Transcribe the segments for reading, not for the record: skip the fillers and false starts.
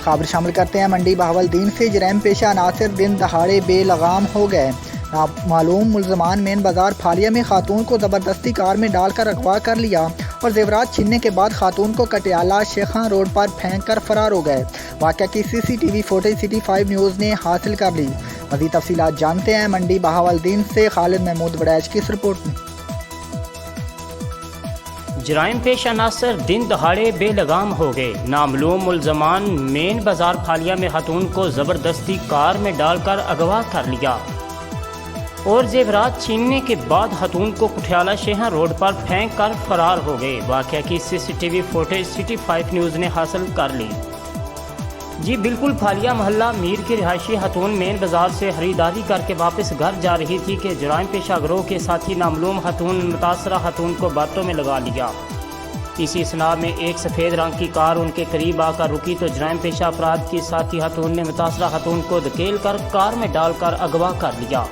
खबर शामिल करते हैं मंडी बहावलदीन से। जराइम पेशा अनासर दिन दहाड़े बेलगाम हो गए। मालूम मुलजमान मेन बाजार फालिया में खातून को ज़बरदस्ती कार में डालकर अगवा कर लिया और जेवरात छीनने के बाद खातून को कटियाला शेखां रोड पर फेंक कर फरार हो गए। वाक़या की CCTV फुटेज सिटी 5 न्यूज़ ने हासिल कर ली। मज़ीद तफसीलात जानते हैं मंडी बहावलदीन से खालिद महमूद बड़ैच की इस रिपोर्ट में। जराइम पेश अनासर दिन दहाड़े बेलगाम हो गए। नामालूम मुलजमान मेन बाजार फालिया में खातून को ज़बरदस्ती कार में डालकर अगवा कर लिया और जेवरात छीनने के बाद खातून को कुठियाला शेखां रोड पर फेंक कर फरार हो गए। वाक़या की CCTV फुटेज सिटी 5 न्यूज़ ने हासिल कर ली। जी बिल्कुल, फालिया मोहल्ला मीर की रिहायशी खातून मेन बाजार से खरीदारी करके वापस घर जा रही थी कि जराइम पेशा गिरोह के साथी नामालूम खातून मुतासरा खातून को बातों में लगा लिया। इसी स्नाब में एक सफ़ेद रंग की कार उनके करीब आकर रुकी तो जराइम पेशा अपराध की साथी खातून ने मुतासरा खातून को धकेल कर कार में डालकर अगवा कर लिया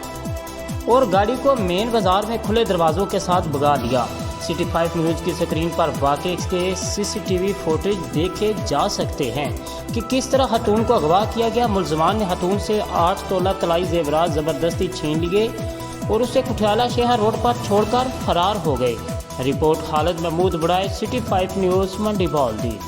और गाड़ी को मेन बाजार में खुले दरवाज़ों के साथ भगा लिया। सिटी 5 न्यूज़ की स्क्रीन पर वाक़े के CCTV फुटेज देखे जा सकते हैं कि किस तरह खातून को अगवा किया गया। मुलजमान ने खातून से 8 तोला तलाई जेवरात ज़बरदस्ती छीन लिए और उसे कुठियाला शेखां रोड पर छोड़कर फरार हो गए। Report Khalid Mahmood बड़ैच, city 5 news, मंडी बहावलदीन।